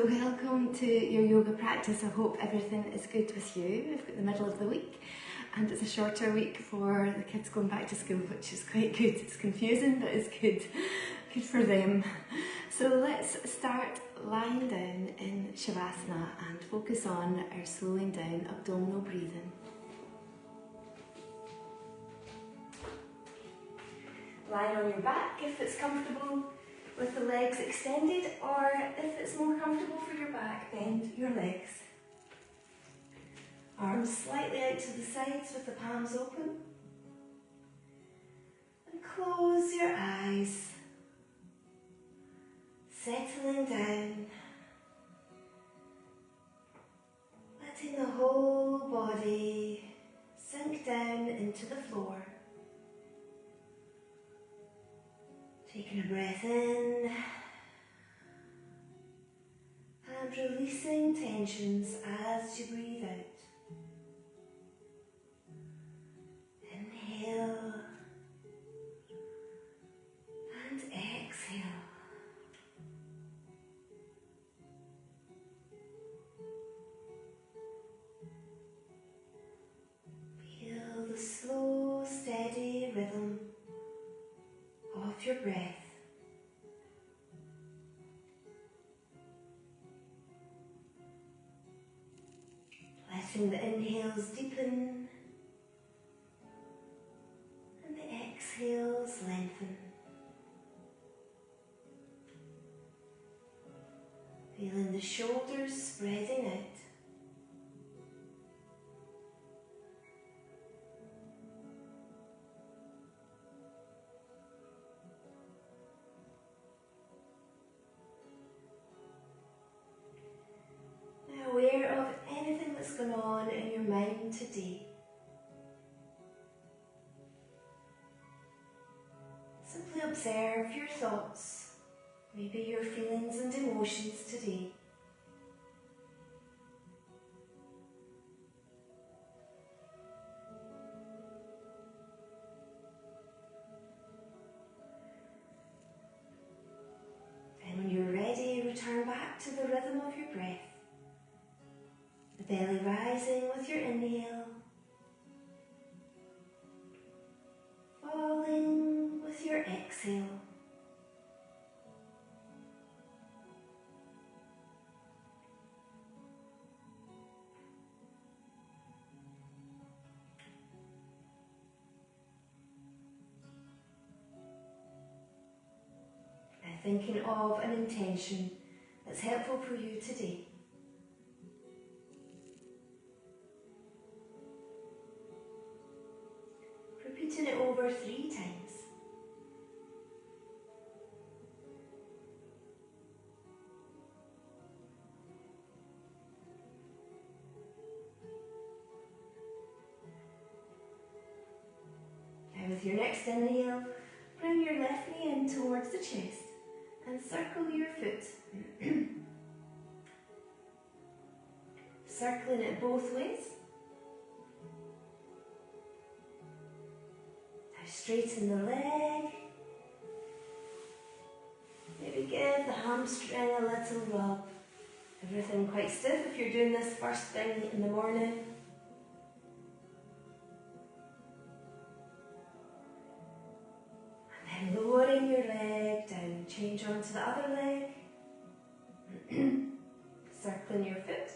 welcome to your yoga practice. I hope everything is good with you. We've got the middle of the week and it's a shorter week for the kids going back to school, which is quite good. It's confusing, but it's good. Good for them. So let's start lying down in Shavasana and focus on our slowing down abdominal breathing. Lying on your back if it's comfortable, with the legs extended, or if it's more comfortable for your back, bend your legs. Arms slightly out to the sides with the palms open. And close your eyes. Settling down. Letting the whole body sink down into the floor. Taking a breath in and releasing tensions as you breathe out. Inhale and exhale. Feel the slow, steady rhythm of your breath. Letting the inhales deepen and the exhales lengthen. Feeling the shoulders spreading out. Aware of anything that's going on in your mind today. Simply observe your thoughts, maybe your feelings and emotions today. Then when you're ready, return back to the rhythm of your breath. The belly rising with your inhale, falling with your exhale. Now thinking of an intention that's helpful for you today. Repeating it over 3 times. Now with your next inhale, bring your left knee in towards the chest and circle your foot. Circling it both ways. Straighten the leg. Maybe give the hamstring a little rub. Everything quite stiff if you're doing this first thing in the morning. And then lowering your leg down. Change onto the other leg. Circling your foot.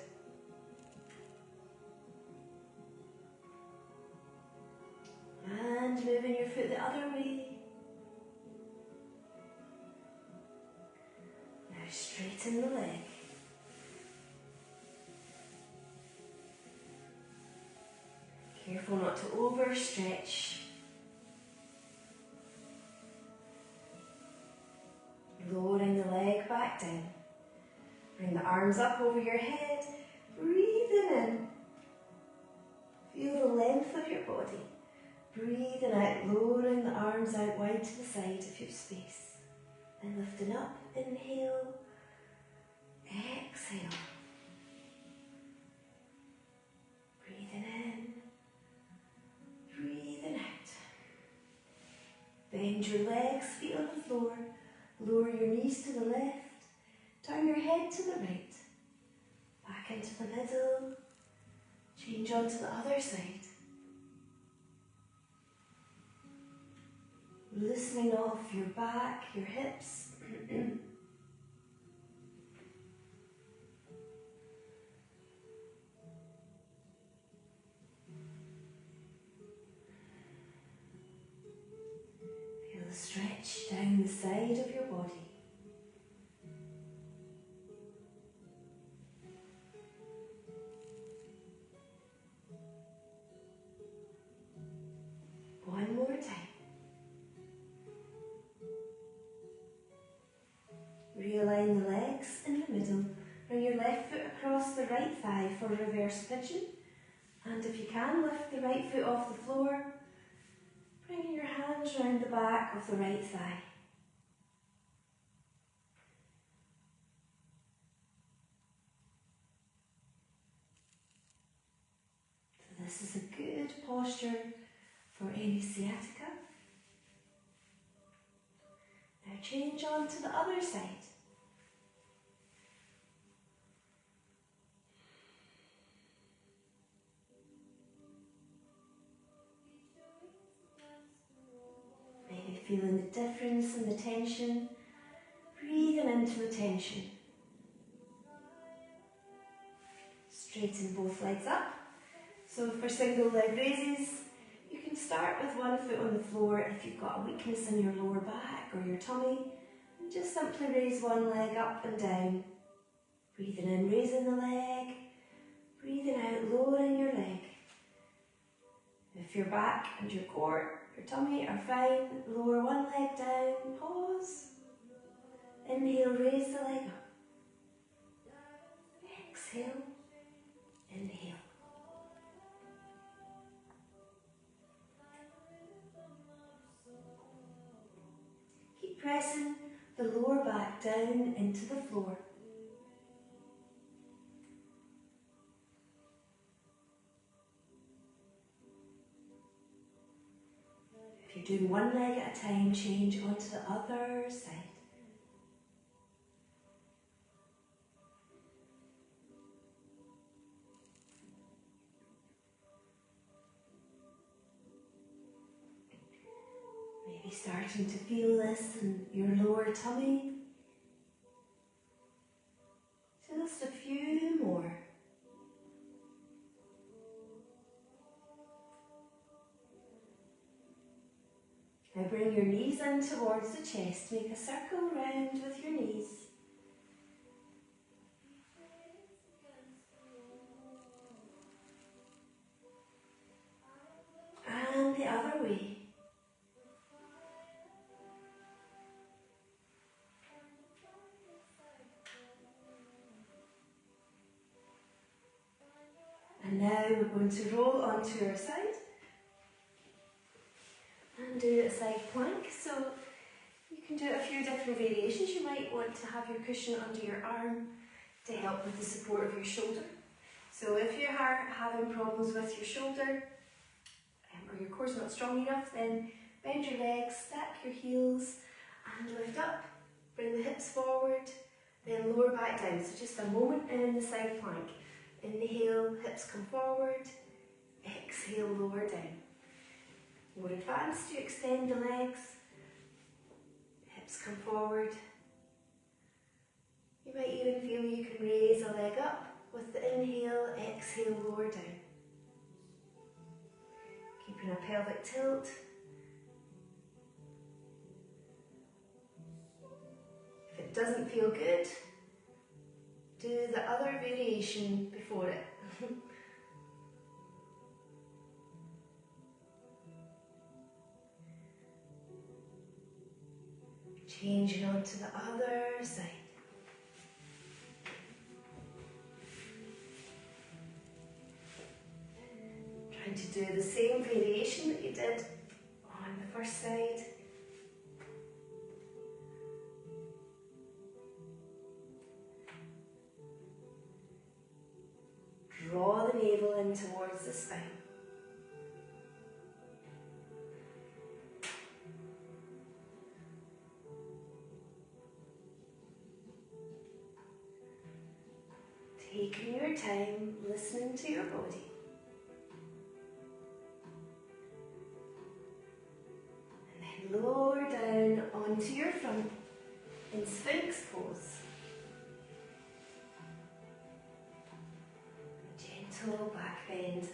And moving your foot the other way. Now straighten the leg. Careful not to overstretch. Lowering the leg back down. Bring the arms up over your head. Breathing in. Feel the length of your body. Breathing out, lowering the arms out wide to the side if you have space. Then lifting up, inhale, exhale. Breathing in, breathing out. Bend your legs, feet on the floor. Lower your knees to the left. Turn your head head to the right, back into the middle, change onto the other side. Loosening off your back, your hips. Feel the stretch down the side of your body. One more time. Realign the legs in the middle. Bring your left foot across the right thigh for reverse pigeon. And if you can, lift the right foot off the floor. Bringing your hands round the back of the right thigh. So this is a good posture for any sciatica. Now change on to the other side. Maybe feeling the difference in the tension. Breathing into the tension. Straighten both legs up. So for single leg raises, you can start with one foot on the floor if you've got a weakness in your lower back or your tummy. And just simply raise one leg up and down. Breathing in, raising the leg. Breathing out, lowering your leg. If your back and your core, your tummy are fine, lower one leg down, pause. Inhale, raise the leg up. Exhale, inhale. Keep pressing the lower back down into the floor. If you're doing one leg at a time, change onto the other side. Maybe starting to feel this in your lower tummy. Just a few more. Now bring your knees in towards the chest. Make a circle round with your knees. And the other way. And now we're going to roll onto our side. And do a side plank. So you can do a few different variations. You might want to have your cushion under your arm to help with the support of your shoulder. So if you are having problems with your shoulder or your core's not strong enough, then bend your legs, stack your heels and lift up. Bring the hips forward, then lower back down. So just a moment in the side plank. Inhale, hips come forward. Exhale, lower down. More advanced, you extend the legs, hips come forward. You might even feel you can raise a leg up with the inhale, exhale, lower down. Keeping a pelvic tilt. If it doesn't feel good, do the other variation before it. Changing on to the other side. Trying to do the same variation that you did on the first side. Draw the navel in towards the spine. Taking your time, listening to your body. And then lower down onto your front in Sphinx pose. A gentle back bend.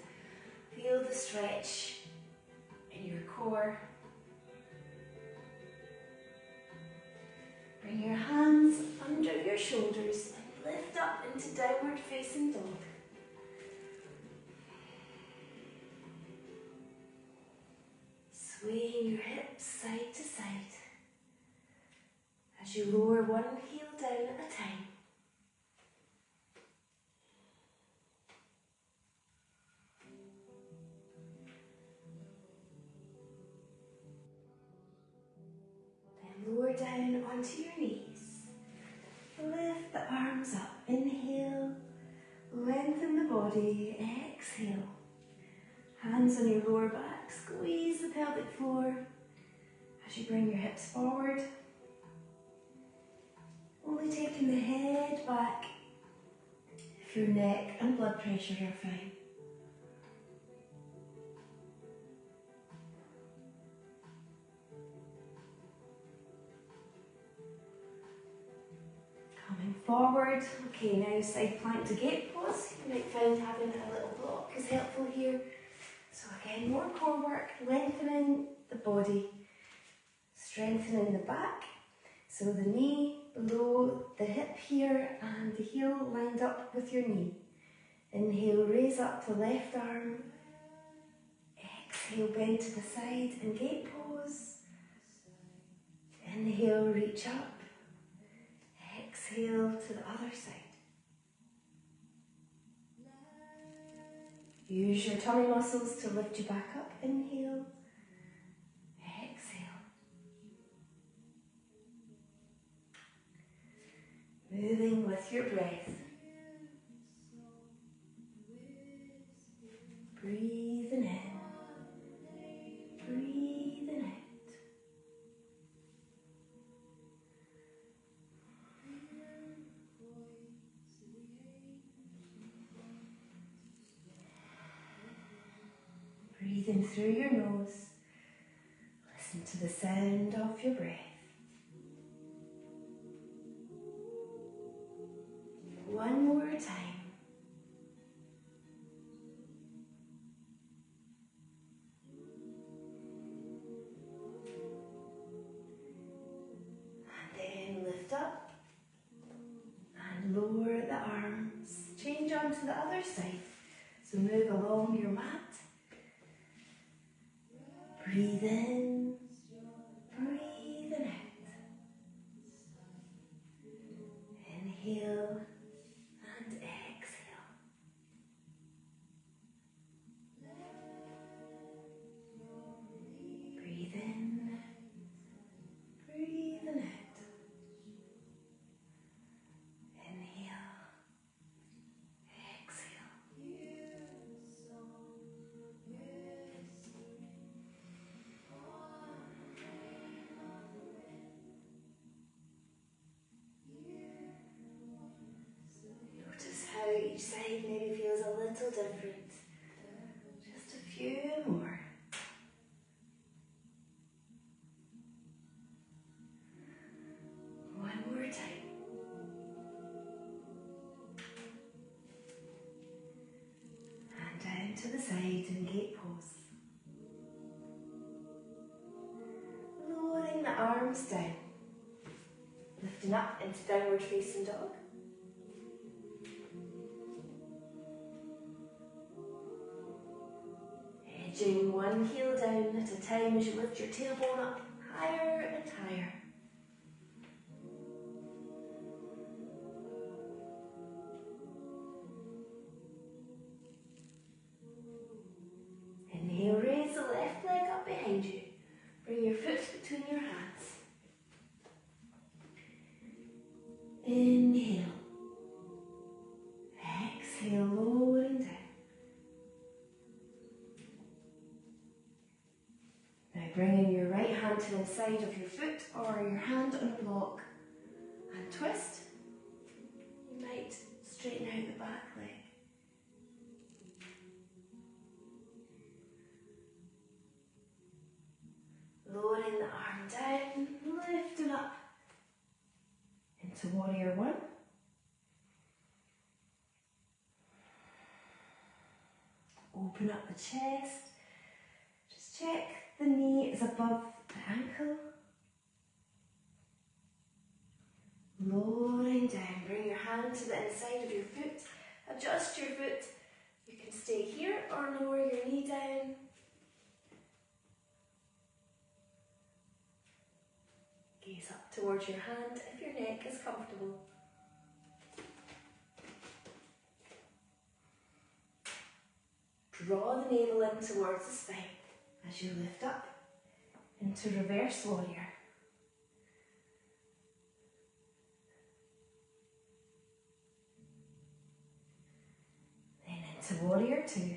Feel the stretch in your core. Bring your hands under your shoulders and lift up into downward facing dog. Swaying your hips side to side as you lower one heel down at a time. Then lower down onto your knees. Lift the arms up. Inhale, lengthen the body. Exhale. Hands on your lower back. Squeeze the pelvic floor as you bring your hips forward. Only taking the head back if your neck and blood pressure are fine. Coming forward. Okay, now side plank to gate pose. You might find having a little block is helpful here. So again, more core work, lengthening the body, strengthening the back. So the knee below the hip here and the heel lined up with your knee. Inhale, raise up the left arm. Exhale, bend to the side in gate pose. Inhale, reach up. Exhale to the other side. Use your tummy muscles to lift you back up. Inhale. Exhale. Moving with your breath. Breathing in. Breathing out. Breathing through your nose. Listen to the sound of your breath. One more time. And then lift up and lower the arms. Change onto the other side. So move along your mat. Breathe in, breathe out. Inhale and exhale. Breathe in, breathe out. Inhale, exhale. Notice how each side maybe feels a little different. Just a few more. One more time. And down to the side in gate pose. Lowering the arms down. Lifting up into downward facing dog. Edging one heel down at a time as you lift your tailbone up higher and higher. Inhale, raise the left leg up behind you. Bring your foot between your hands. Inhale. Exhale, lowering down. Now bringing your right hand to the side of your foot or your hand on a block and twist. You might straighten out the back. into warrior one. Open up the chest. Just check the knee is above the ankle. Lowering down, bring your hand to the inside of your foot. Adjust your foot. You can stay here or lower your knee down. Gaze up towards your hand if your neck is comfortable. Draw the navel in towards the spine as you lift up into reverse warrior. Then into warrior two.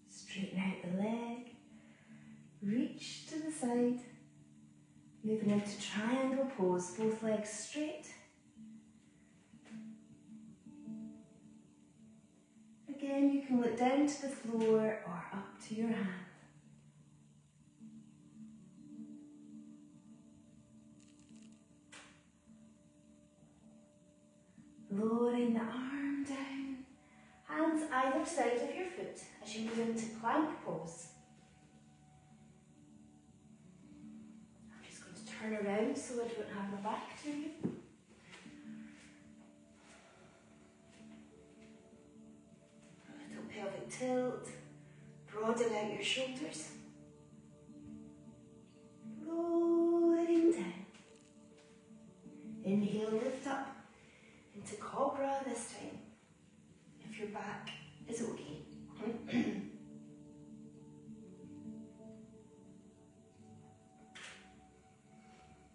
Straighten out the leg, reach to the side, moving into triangle pose, both legs straight. Again, you can look down to the floor or up to your hand. Lowering the arm down, hands either side of your foot as you move into plank pose. I'm just going to turn around so I don't have my back to you. A little pelvic tilt, broaden out your shoulders. Lowering down. Inhale, lift up into cobra this time, if your back is okay.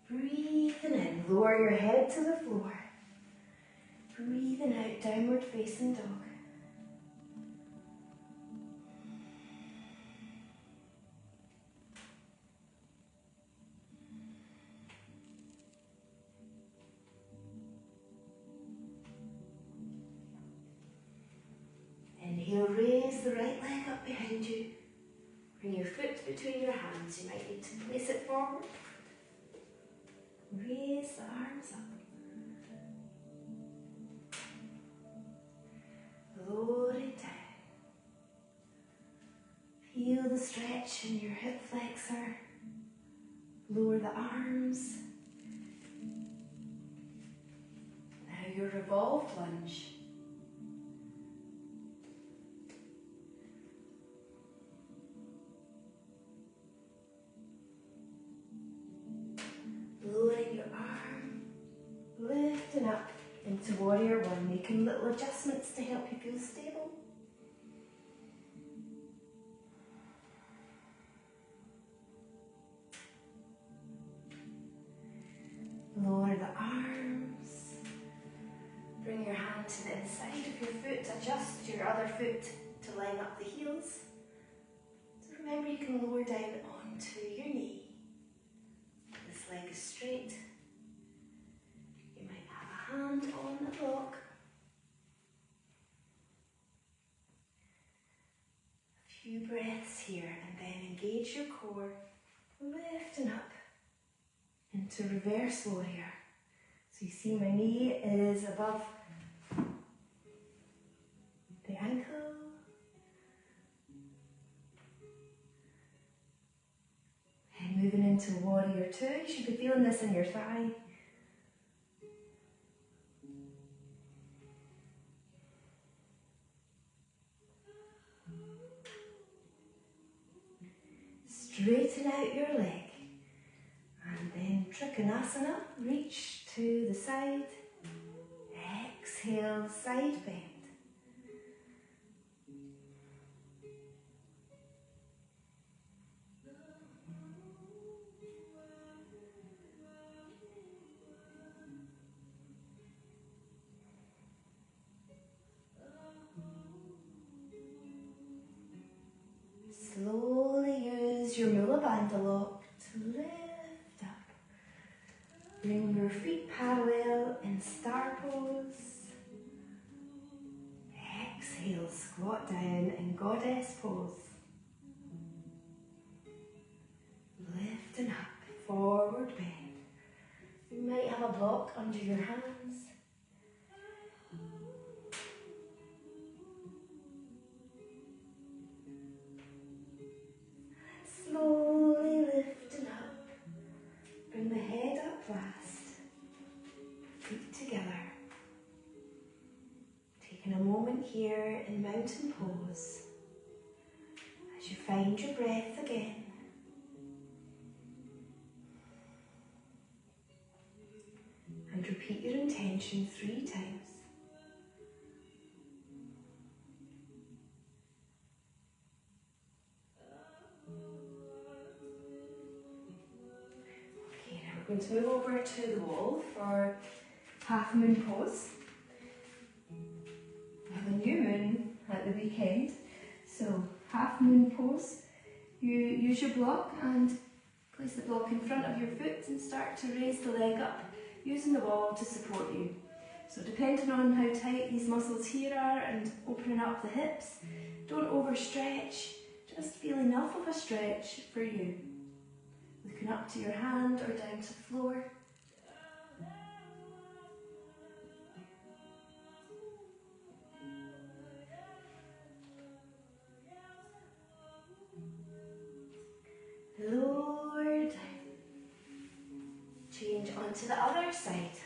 Breathing in, lower your head to the floor. Breathing out, downward facing dog. Inhale, raise the right leg up behind you. Bring your foot between your hands. You might need to place it forward. Raise the arms up. Lowering down. Feel the stretch in your hip flexor. Lower the arms. Now your revolved lunge. Lowering your arm, lifting up into warrior one, making little adjustments to help you feel stable. Lower the arms, bring your hand to the inside of your foot, adjust your other foot to line up the heels. So remember, you can lower down onto your knee. This leg is straight. You might have a hand on the block. A few breaths here and then engage your core, lifting up into reverse warrior. So you see my knee is above the ankle. And moving into warrior two, you should be feeling this in your thigh. Straighten out your leg. And then Trikonasana, reach to the side. Exhale, side bend. Slowly use your Mula Bandha lock to lift up. Bring your feet parallel in star pose. Exhale, squat down in goddess pose. forward bend. You might have a block under your hands. Slowly lifting up. Bring the head up fast. Feet together. Taking a moment here in mountain pose. As you find your breath again. And repeat your intention 3 times. Okay, now we're going to move over to the wall for half moon pose. We have a new moon at the weekend, so half moon pose. You use your block and place the block in front of your foot and start to raise the leg up, using the wall to support you. So depending on how tight these muscles here are and opening up the hips, don't overstretch, just feel enough of a stretch for you. Looking up to your hand or down to the floor. Lower down. Change onto the other side.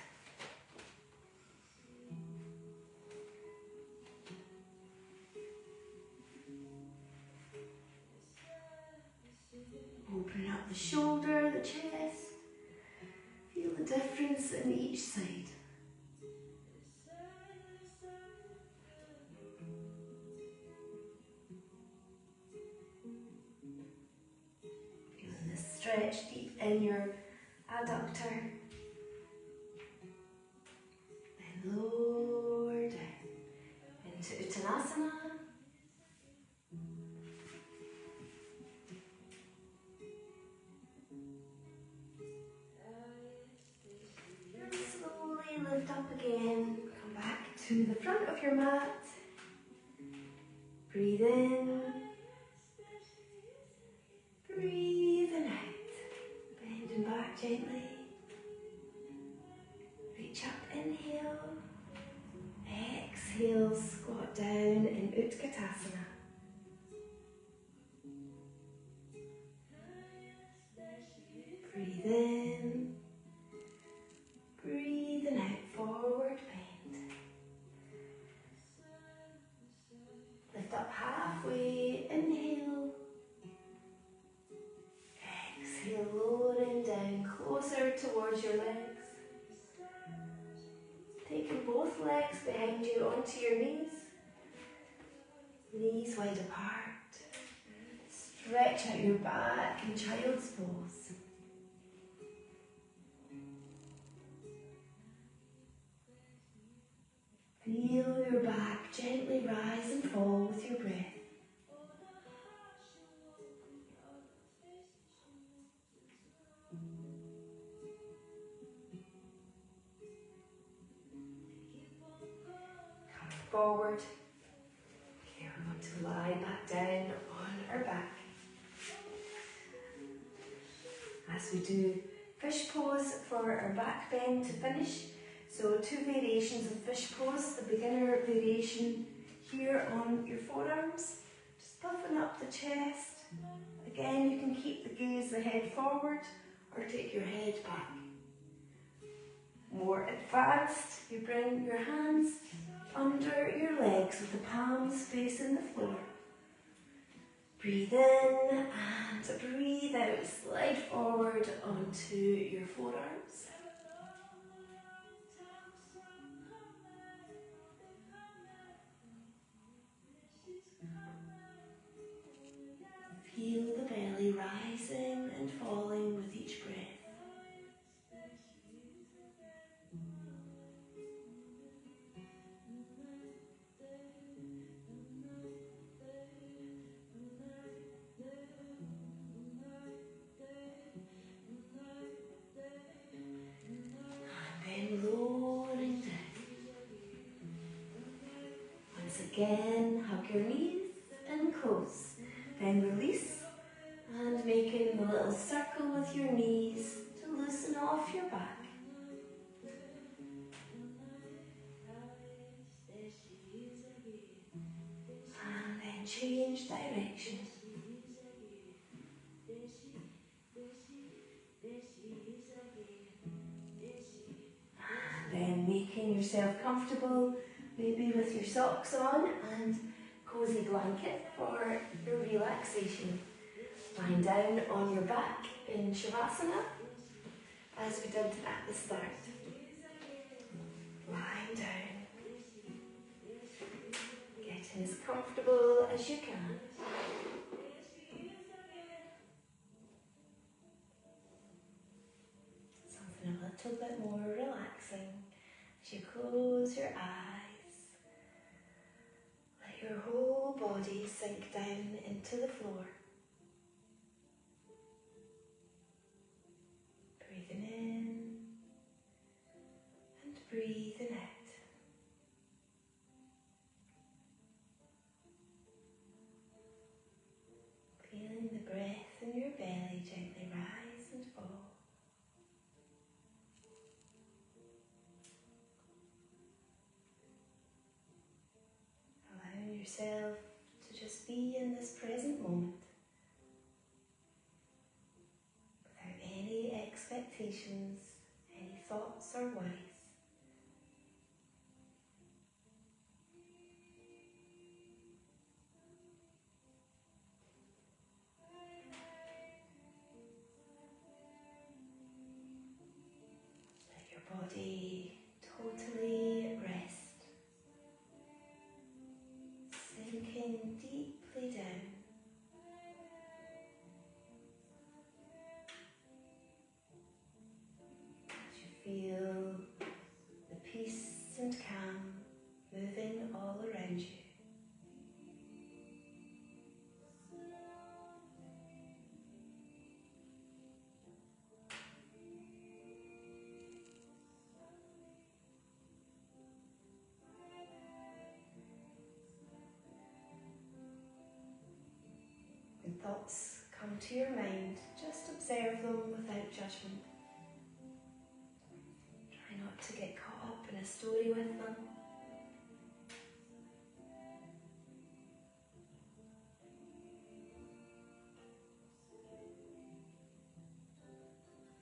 Open up the shoulder, the chest. Feel the difference in each side. Feeling the stretch deep in your adductor. Then lower down into Uttanasana. Lift up again, come back to the front of your mat. Breathe in, breathing out, bending back gently. Reach up, inhale, exhale, squat down in Utkatasana. Breathe in. Breathing out, forward bend. Lift up halfway, inhale. Exhale, lowering down, closer towards your legs. Taking both legs behind you onto your knees. Knees wide apart. Stretch out your back in child's pose. Feel your back gently rise and fall with your breath. Come forward. Okay, we're going to lie back down on our back. As we do fish pose for our back bend to finish. So 2 variations of fish pose. The beginner variation here on your forearms. Just puffing up the chest. Again, you can keep the gaze, the head forward, or take your head back. More advanced, you bring your hands under your legs with the palms facing the floor. Breathe in and breathe out. Slide forward onto your forearms. Feel the belly rising and falling with each breath. And then lowering down. Once again, hug your knees and close. Then release and making a little circle with your knees loosen off your back. And then change direction. And then making yourself comfortable, maybe with your socks on and cozy blanket for your relaxation. Lying down on your back in Shavasana, as we did at the start. Lying down, getting as comfortable as you can. Something a little bit more relaxing as you close your eyes. Let your whole body sink down into the floor. Breathing in and breathing out. Feeling the breath in your belly gently rise and fall. Allowing yourself to just be in this present moment without any expectations, any thoughts or worries. Let your body totally rest, sinking deeply down. As you feel the peace and calm moving all around you. When thoughts come to your mind, just observe them without judgment. Try not to get caught up in a story with them.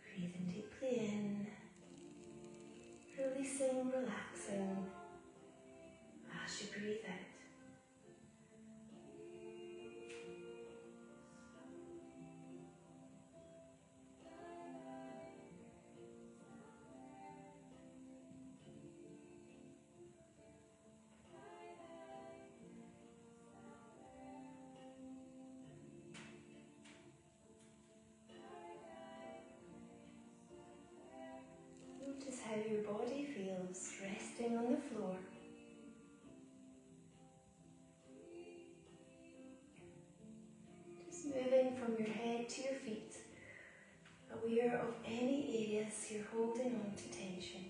Breathing deeply in, releasing, relaxing as you breathe out. Notice how your body feels resting on the floor. Just moving from your head to your feet, aware of any areas you're holding on to tension.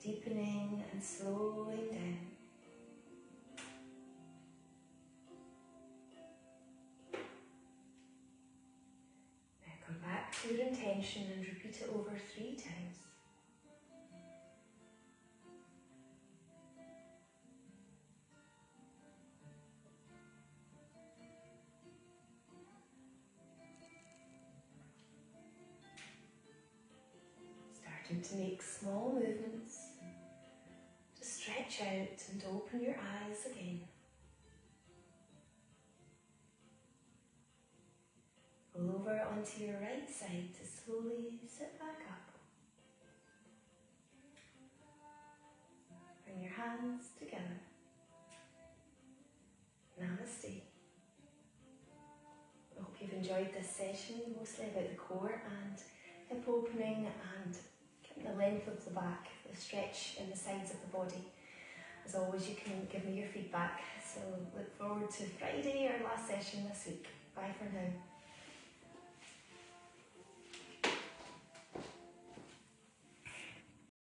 Deepening and slowing down. Now come back to your intention and repeat it over 3 times. Starting to make small movements. Stretch out and open your eyes again. Roll over onto your right side to slowly sit back up. Bring your hands together. Namaste. I hope you've enjoyed this session, mostly about the core and hip opening and getting the length of the back, the stretch in the sides of the body. As always, you can give me your feedback, so look forward to Friday, our last session this week.